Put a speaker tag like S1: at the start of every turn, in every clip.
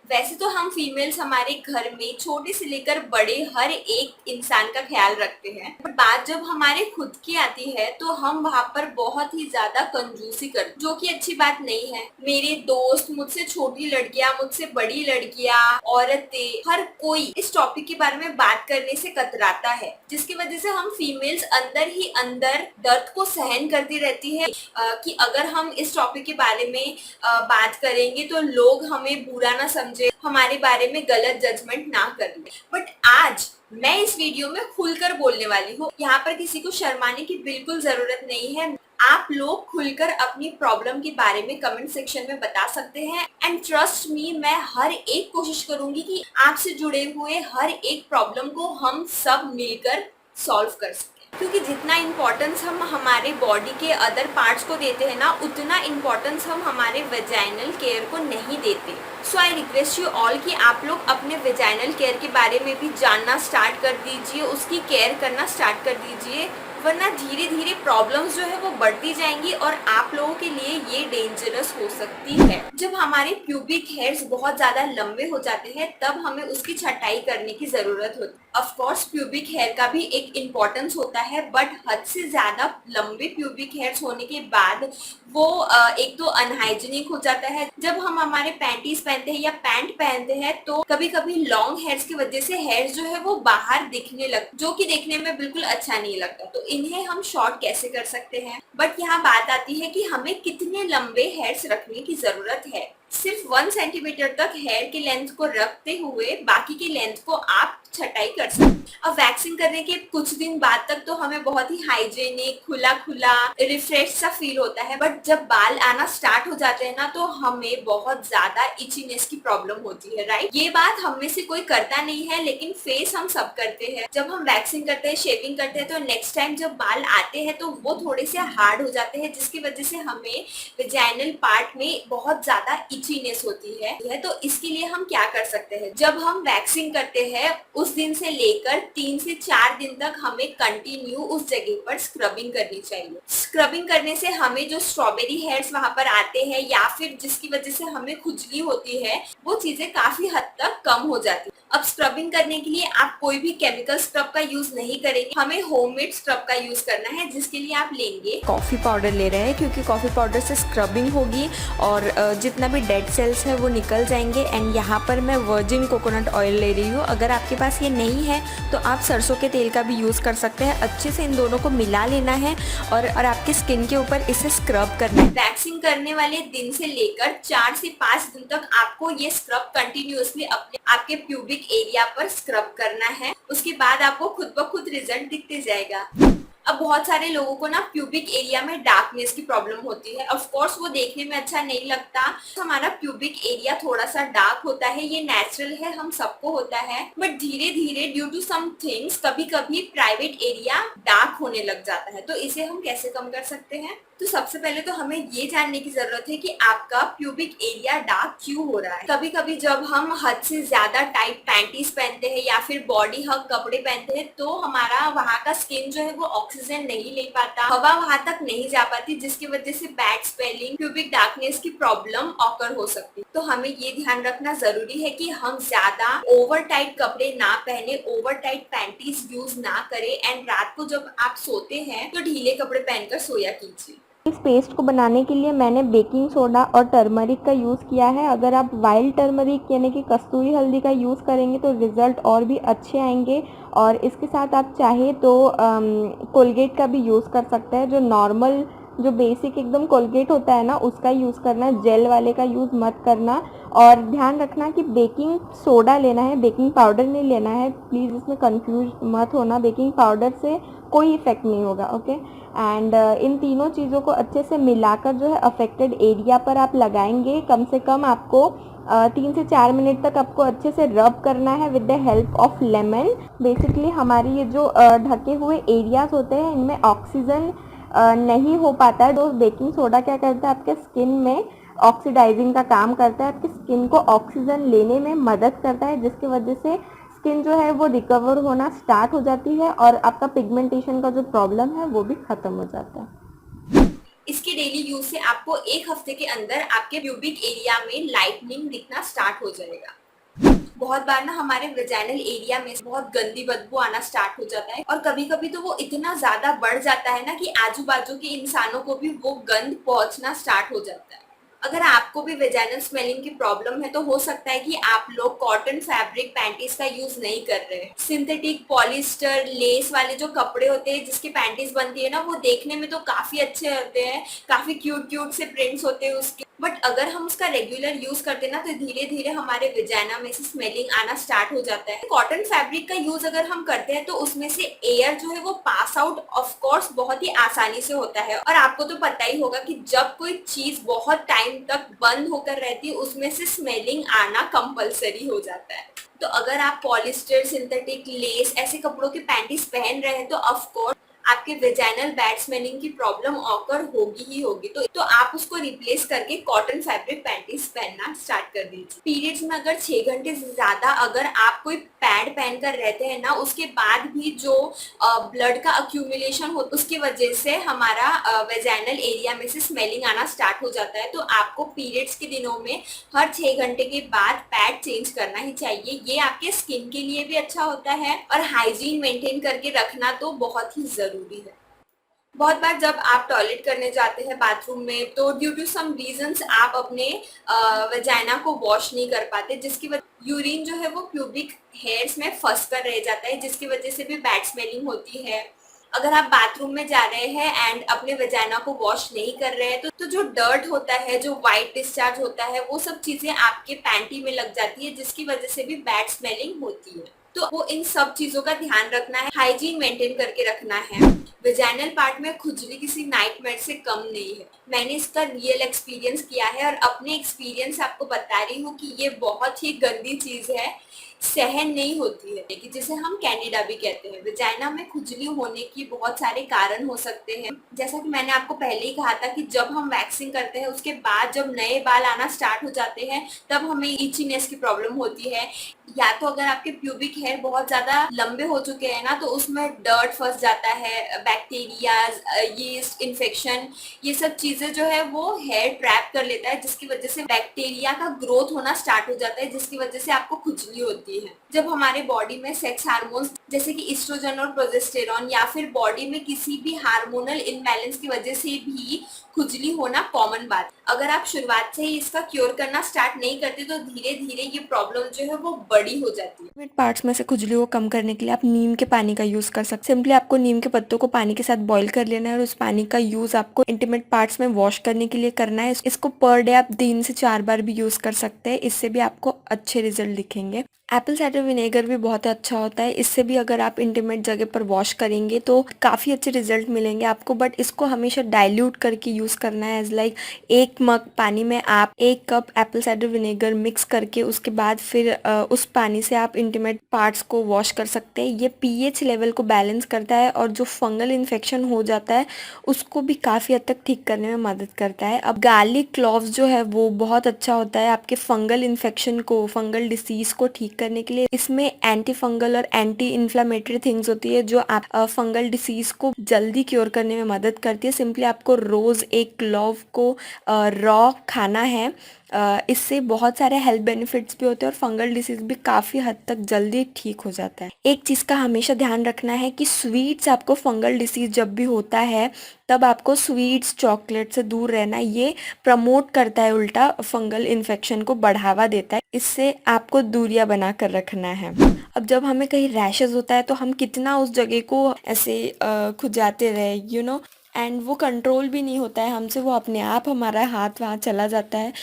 S1: वैसे तो हम फीमेल्स हमारे घर में छोटे से लेकर बड़े हर एक इंसान का ख्याल रखते हैं, पर बात जब हमारे खुद की आती है तो हम वहाँ पर बहुत ही ज्यादा कंजूसी करते, जो कि अच्छी बात नहीं है। मेरे दोस्त, मुझसे छोटी लड़कियां, मुझसे बड़ी लड़कियां, औरतें, हर कोई इस टॉपिक के बारे में बात करने से कतराता है, जिसकी वजह से हम फीमेल्स अंदर ही अंदर दर्द को सहन करती रहती है कि अगर हम इस टॉपिक के बारे में बात करेंगे तो लोग हमें बुरा ना समझे, हमारे बारे में गलत जजमेंट ना कर ले। बट आज मैं इस वीडियो में खुलकर बोलने वाली हूँ। यहाँ पर किसी को शर्माने की बिल्कुल जरूरत नहीं है। आप लोग खुलकर अपनी प्रॉब्लम के बारे में कमेंट सेक्शन में बता सकते हैं, एंड ट्रस्ट मी, मैं हर एक कोशिश करूंगी कि आपसे जुड़े हुए हर एक प्रॉब्लम को हम सब मिलकर सॉल्व कर सकें। क्योंकि जितना इम्पोर्टेंस हम हमारे बॉडी के अदर पार्ट्स को देते हैं ना, उतना इम्पोर्टेंस हम हमारे वेजाइनल केयर को नहीं देते। सो आई रिक्वेस्ट यू ऑल कि आप लोग अपने वेजाइनल केयर के बारे में भी जानना स्टार्ट कर दीजिए, उसकी केयर करना स्टार्ट कर दीजिए, वरना धीरे धीरे प्रॉब्लम्स जो है वो बढ़ती जाएंगी और आप लोगों के लिए ये डेंजरस हो सकती है। जब हमारे प्यूबिक हेयर्स बहुत ज्यादा लंबे हो जाते हैं तब हमें उसकी छटाई करने की जरूरत होती है। ऑफ कोर्स प्यूबिक हेयर का भी एक इम्पोर्टेंस होता है, बट हद से ज्यादा लंबे प्यूबिक हेयर्स होने के बाद वो एक तो अनहाइजीनिक हो जाता है। जब हम हमारे पैंटीज पहनते हैं या पैंट पहनते हैं तो कभी कभी लॉन्ग हेयर्स की वजह से हेयर्स जो है वो बाहर दिखने लग, जो कि देखने में बिल्कुल अच्छा नहीं लगता। तो इन्हें हम शॉर्ट कैसे कर सकते हैं? बट यहाँ बात आती है कि हमें कितने लंबे हेयर्स रखने की जरूरत है। सिर्फ 1 सेंटीमीटर तक हेयर की लेंथ को रखते हुए बाकी की लेंथ को आप छटाई कर सकते हैं। अब वैक्सिंग करने के कुछ दिन बाद तक तो हमें बहुत ही हाइजेनिक, खुला खुला, रिफ्रेश सा फील होता है, बट जब बाल आना स्टार्ट हो जाते हैं ना तो हमें बहुत ज्यादा इचीनेस की प्रॉब्लम होती है, राइट? ये बात हम में से कोई करता नहीं है, लेकिन फेस हम सब करते हैं। जब हम वैक्सिंग करते हैं, शेविंग करते हैं, तो नेक्स्ट टाइम जब बाल आते हैं तो वो थोड़े से हार्ड हो जाते हैं, जिसकी वजह से हमें वेजाइनल पार्ट में बहुत ज्यादा इचीनेस होती है। तो इसके लिए हम क्या कर सकते हैं? जब हम वैक्सिंग करते हैं उस दिन से लेकर 3 से 4 दिन तक हमें कंटिन्यू उस जगह पर स्क्रबिंग करनी चाहिए। स्क्रबिंग करने से हमें जो स्ट्रॉबेरी हेयर्स वहां पर आते हैं या फिर जिसकी वजह से हमें खुजली होती है, वो चीजें काफी हद तक कम हो जाती है। अब स्क्रबिंग करने के लिए आप कोई भी केमिकल स्क्रब का यूज नहीं करेंगे, हमें होममेड स्क्रब का यूज करना है, जिसके लिए आप लेंगे
S2: कॉफ़ी पाउडर ले रहे हैं, क्योंकि कॉफ़ी पाउडर से स्क्रबिंग होगी और जितना भी डेड सेल्स है वो निकल जाएंगे। एंड यहाँ पर मैं वर्जिन कोकोनट ऑयल ले रही हूँ। अगर आपके पास ये नहीं है तो आप सरसों के तेल का भी यूज़ कर सकते हैं। अच्छे से इन दोनों को मिला लेना है और आपके स्किन के ऊपर इसे स्क्रब करना है।
S1: वैक्सिंग करने वाले दिन से लेकर 4 से 5 दिन तक आपको ये स्क्रब कंटिन्यूअसली आपके प्यूबिक एरिया पर स्क्रब करना है। उसके बाद आपको खुद ब खुद रिजल्ट दिखते जाएगा। अब बहुत सारे लोगों को ना प्यूबिक एरिया में डार्कनेस की प्रॉब्लम होती है। ऑफ कोर्स वो देखने में अच्छा नहीं लगता। हमारा प्यूबिक एरिया थोड़ा सा डार्क होता है, ये नेचुरल है, हम सबको होता है, बट धीरे धीरे ड्यू टू सम थिंग्स कभी कभी प्राइवेट एरिया डार्क होने लग जाता है। तो इसे हम कैसे कम कर सकते हैं? तो सबसे पहले तो हमें ये जानने की जरूरत है कि आपका प्यूबिक एरिया डार्क क्यों हो रहा है। कभी कभी जब हम हद से ज्यादा टाइट पैंटीज पहनते हैं या फिर बॉडी हग कपड़े पहनते हैं तो हमारा वहाँ का स्किन जो है वो ऑक्सीजन नहीं ले पाता, हवा वहां तक नहीं जा पाती, जिसकी वजह से बैड स्वेलिंग, प्यूबिक डार्कनेस की प्रॉब्लम ऑकर हो सकती है। तो हमें ये ध्यान रखना जरूरी है कि हम ज्यादा ओवर टाइट कपड़े ना पहने, ओवर टाइट पैंटीज यूज ना करें, एंड रात को जब आप सोते हैं तो ढीले कपड़े पहनकर सोया कीजिए।
S2: इस पेस्ट को बनाने के लिए मैंने बेकिंग सोडा और टर्मरिक का यूज़ किया है। अगर आप वाइल्ड टर्मरिक यानी कि कस्तूरी हल्दी का यूज़ करेंगे तो रिज़ल्ट और भी अच्छे आएंगे। और इसके साथ आप चाहे तो कोलगेट का भी यूज़ कर सकते हैं। जो नॉर्मल, जो बेसिक एकदम कोलगेट होता है ना, उसका यूज़ करना, जेल वाले का यूज़ मत करना। और ध्यान रखना कि बेकिंग सोडा लेना है, बेकिंग पाउडर नहीं लेना है। प्लीज़ इसमें कंफ्यूज मत होना, बेकिंग पाउडर से कोई इफ़ेक्ट नहीं होगा, ओके। एंड इन तीनों चीज़ों को अच्छे से मिलाकर जो है अफेक्टेड एरिया पर आप लगाएंगे। कम से कम आपको 3 से 4 मिनट तक आपको अच्छे से रब करना है with the help of lemon. Basically हमारी ये जो ढके हुए एरियाज होते हैं इनमें ऑक्सीजन नहीं हो पाता है, तो बेकिंग सोडा क्या करता है, आपके स्किन में ऑक्सीडाइजिंग का काम करता है, आपकी स्किन को ऑक्सीजन लेने में मदद करता है, जिसकी वजह से स्किन जो है वो रिकवर होना स्टार्ट हो जाती है और आपका पिगमेंटेशन का जो प्रॉब्लम है वो भी ख़त्म हो जाता है।
S1: इसके डेली यूज से आपको 1 हफ्ते के अंदर आपके प्यूबिक एरिया में लाइटनिंग दिखना स्टार्ट हो जाएगा। बहुत बार ना हमारे वेजाइनल एरिया में बहुत गंदी बदबू आना स्टार्ट हो जाता है और कभी कभी तो वो इतना ज्यादा बढ़ जाता है ना कि आजू बाजू के इंसानों को भी वो गंद पहुंचना स्टार्ट हो जाता है। अगर आपको भी वेजाइनल स्मेलिंग की प्रॉब्लम है तो हो सकता है कि आप लोग कॉटन फैब्रिक पैंटीज का यूज नहीं कर रहे हैं। सिंथेटिक पॉलिस्टर लेस वाले जो कपड़े होते हैं जिसकी पैंटीज बनती है ना, वो देखने में तो काफी अच्छे होते हैं, काफी क्यूट क्यूट से प्रिंट्स होते हैं उसके, बट अगर हम उसका रेगुलर यूज करते हैं ना तो धीरे धीरे हमारे वेजाइना में से स्मेलिंग आना स्टार्ट हो जाता है। कॉटन फैब्रिक का यूज अगर हम करते हैं तो उसमें से एयर जो है वो पास आउट ऑफ कोर्स बहुत ही आसानी से होता है, और आपको तो पता ही होगा कि जब कोई चीज बहुत टाइम तक बंद होकर रहती है उसमें से स्मेलिंग आना कंपलसरी हो जाता है। तो अगर आप पॉलिस्टर, सिंथेटिक, लेस ऐसे कपड़ों की पैंटीज पहन रहे हैं तो ऑफ कोर्स आपके वेजाइनल बैड स्मेलिंग की प्रॉब्लम ऑकर होगी ही होगी। तो आप उसको रिप्लेस करके कॉटन फैब्रिक पैंटीज पहनना स्टार्ट कर दीजिए। पीरियड्स में अगर 6 घंटे से ज्यादा अगर आप कोई पैड पहनकर रहते हैं ना, उसके बाद भी जो ब्लड का अक्यूमुलेशन हो उसकी वजह से हमारा वेजाइनल एरिया में से स्मेलिंग आना स्टार्ट हो जाता है। तो आपको पीरियड्स के दिनों में हर 6 घंटे के बाद पैड चेंज करना ही चाहिए। ये आपके स्किन के लिए भी अच्छा होता है और हाइजीन मेंटेन करके रखना तो बहुत ही जरूरी है। बहुत बार जब आप टॉयलेट करने जाते हैं बाथरूम में तो ड्यू टू सम रीजंस आप अपने वेजाइना को वॉश नहीं कर पाते, जिसकी वजह यूरिन जो है वो प्यूबिक हेयर्स में फंस कर रह जाता है, जिसकी वजह से भी बैड स्मेलिंग होती है। अगर आप बाथरूम में जा रहे हैं एंड अपने वेजाइना को वॉश नहीं कर रहे हैं तो जो डर्ट होता है, जो वाइट डिस्चार्ज होता है, वो सब चीजें आपके पैंटी में लग जाती है, जिसकी वजह से भी बैड स्मेलिंग होती है। तो वो इन सब चीजों का ध्यान रखना है, हाइजीन मेंटेन करके रखना है। वेजाइनल पार्ट में खुजली किसी नाइटमेयर से कम नहीं है। मैंने इसका रियल एक्सपीरियंस किया है और अपने एक्सपीरियंस आपको बता रही हूँ कि ये बहुत ही गंदी चीज है, सहन नहीं होती है, कि जिसे हम कैंडिडा भी कहते हैं। वेजाइना में खुजली होने की बहुत सारे कारण हो सकते हैं, जैसा कि मैंने आपको पहले ही कहा था कि जब हम वैक्सिंग करते हैं उसके बाद जब नए बाल आना स्टार्ट हो जाते हैं तब हमें इचीनेस की प्रॉब्लम होती है, या तो अगर आपके प्यूबिक हेयर बहुत ज्यादा लंबे हो चुके हैं ना तो उसमें डर्ट फंस जाता है, बैक्टीरिया, यीस्ट इन्फेक्शन, ये सब चीजें जो है वो हेयर ट्रैप कर लेता है, जिसकी वजह से बैक्टीरिया का ग्रोथ होना स्टार्ट हो जाता है, जिसकी वजह से आपको खुजली होती है। जब हमारे बॉडी में सेक्स हार्मोन्स जैसे कि एस्ट्रोजन और प्रोजेस्टेरॉन या फिर बॉडी में किसी भी हार्मोनल इनबैलेंस की वजह से भी खुजली होना कॉमन बात। अगर आप शुरुआत से ही इसका क्योर करना स्टार्ट नहीं करते तो धीरे धीरे ये प्रॉब्लम जो है वो बड़ी हो जाती है।
S2: इंटीमेट पार्ट्स में से खुजली को कम करने के लिए आप नीम के पानी का यूज कर सकते हैं। सिंपली आपको नीम के पत्तों को पानी के साथ बॉईल कर लेना है और उस पानी का यूज आपको इंटीमेट पार्ट्स में वॉश करने के लिए करना है। इसको पर डे आप 3 से 4 बार भी यूज कर सकते हैं, इससे भी आपको अच्छे रिजल्ट दिखेंगे। एप्पल साइडर विनेगर भी बहुत अच्छा होता है, इससे भी अगर आप इंटीमेट जगह पर वॉश करेंगे तो काफ़ी अच्छे रिजल्ट मिलेंगे आपको, बट इसको हमेशा डाइल्यूट करके यूज़ करना है। एज लाइक 1 मग पानी में आप 1 cup Apple cider vinegar mix करके उसके बाद फिर उस पानी से आप इंटीमेट पार्ट्स को वॉश कर सकते हैं। ये पीएच लेवल को बैलेंस करता है और जो फंगल इन्फेक्शन हो जाता है उसको भी काफ़ी हद तक ठीक करने में मदद करता है। अब गार्लिक क्लोव्स जो है वो बहुत अच्छा होता है आपके फंगल इन्फेक्शन को, फंगल डिसीज को ठीक करने के लिए। इसमें एंटी फंगल और एंटी इन्फ्लामेटरी थिंग्स होती है जो आप फंगल डिसीज को जल्दी क्योर करने में मदद करती है। सिंपली आपको रोज 1 क्लोव को रॉ खाना है, इससे बहुत सारे हेल्थ बेनिफिट्स भी होते हैं और फंगल डिसीज भी काफ़ी हद तक जल्दी ठीक हो जाता है। एक चीज़ का हमेशा ध्यान रखना है कि स्वीट्स, आपको फंगल डिसीज जब भी होता है तब आपको स्वीट्स, चॉकलेट से दूर रहना। ये प्रमोट करता है, उल्टा फंगल इन्फेक्शन को बढ़ावा देता है, इससे आपको दूरियां बना कर रखना है। अब जब हमें कहीं रैशेज होता है तो हम कितना उस जगह को ऐसे खुजाते रहे एंड वो कंट्रोल भी नहीं होता है हमसे, वो अपने आप हमारा हाथ वहाँ चला जाता है।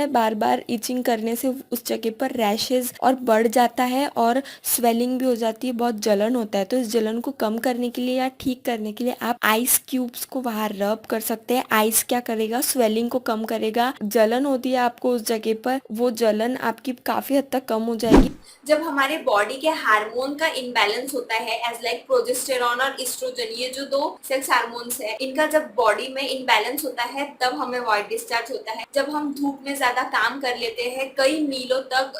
S2: बार बार इचिंग करने से उस जगह पर रैशेज और बढ़ जाता है और स्वेलिंग भी हो जाती है, बहुत जलन होता है। तो इस जलन को कम करने के लिए या ठीक करने के लिए आप आइस क्यूब्स को वहाँ रब कर सकते हैं। आइस क्या करेगा, स्वेलिंग को कम करेगा। जलन होती है आपको उस जगह पर, वो जलन आपकी काफी हद तक कम हो जाएगी।
S1: जब हमारे बॉडी के हार्मोन का इम्बैलेंस होता है एज लाइक प्रोजेस्टेरॉन और एस्ट्रोजन, ये जो 2 सेक्स हार्मोन्स है, इनका जब बॉडी में इनबैलेंस होता है तब हमें व्हाइट डिस्चार्ज होता है। जब हम धूप में ज्यादा काम कर लेते हैं, कई मीलों तक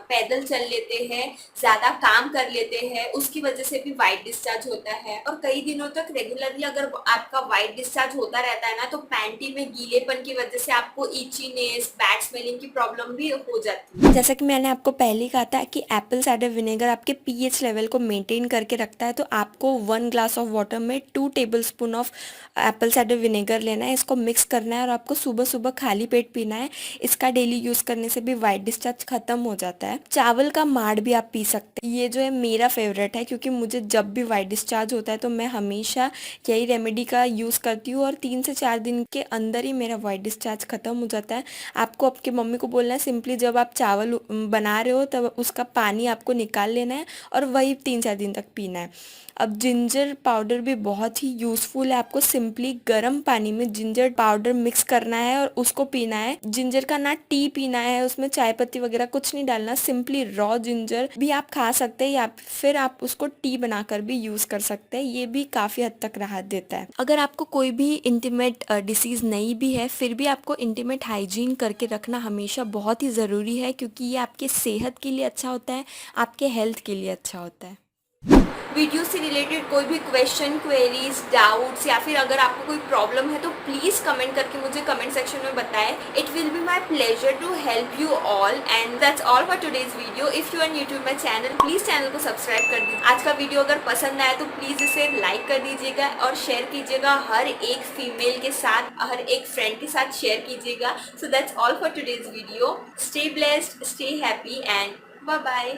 S1: पैदल चल लेते हैं, ज्यादा काम कर लेते हैं, उसकी वजह से भी व्हाइट डिस्चार्ज होता है। और कई दिनों तक रेगुलरली अगर आपका व्हाइट डिस्चार्ज होता रहता है ना, तो पैंटी में गीलेपन की वजह से आपको इचीनेस, बैड स्मेलिंग की प्रॉब्लम भी हो जाती है।
S2: जैसा कि मैंने आपको पहले ही कहा था कि एप्पल साइडर विनेगर आपके पीएच लेवल को मेंटेन करके रखता है, तो आपको 1 ग्लास ऑफ वाटर में 2 tablespoon of Apple cider vinegar लेना है, इसको मिक्स करना है और आपको सुबह सुबह खाली पेट पीना है। इसका डेली यूज़ करने से भी वाइट डिस्चार्ज खत्म हो जाता है। चावल का माड़ भी आप पी सकते हैं, ये जो है मेरा फेवरेट है, क्योंकि मुझे जब भी वाइट डिस्चार्ज होता है तो मैं हमेशा यही रेमेडी का यूज़ करती हूँ और 3 से 4 दिन के अंदर ही मेरा वाइट डिस्चार्ज खत्म हो जाता है। आपको आपकी मम्मी को बोलना है, सिंपली जब आप चावल बना रहे हो तब उसका पानी आपको निकाल लेना है और वही 3-4 दिन तक पीना है। अब जिंजर पाउडर भी बहुत ही यूज़फुल है। आपको सिंपली गर्म पानी में जिंजर पाउडर मिक्स करना है और उसको पीना है। जिंजर का ना टी पीना है, उसमें चाय पत्ती वगैरह कुछ नहीं डालना, सिंपली रॉ जिंजर भी आप खा सकते हैं या फिर आप उसको टी बनाकर भी यूज़ कर सकते हैं। ये भी काफ़ी हद तक राहत देता है। अगर आपको कोई भी इंटीमेट डिसीज़ नहीं भी है, फिर भी आपको इंटीमेट हाइजीन करके रखना हमेशा बहुत ही ज़रूरी है, क्योंकि ये आपके सेहत के लिए अच्छा होता है, आपके हेल्थ के लिए अच्छा होता है।
S1: वीडियो से रिलेटेड कोई भी क्वेश्चन, क्वेरीज, डाउट्स या फिर अगर आपको कोई प्रॉब्लम है तो प्लीज़ कमेंट करके मुझे कमेंट सेक्शन में बताएं। It will be my pleasure to help you all and that's all for today's video. If you are new to my channel, please channel को सब्सक्राइब कर दीजिए। आज का वीडियो अगर पसंद आया तो प्लीज़ इसे लाइक कर दीजिएगा और शेयर कीजिएगा हर एक फीमेल के साथ, हर एक फ्रेंड के साथ शेयर कीजिएगा। So that's all for today's video. Stay blessed, stay happy and bye bye.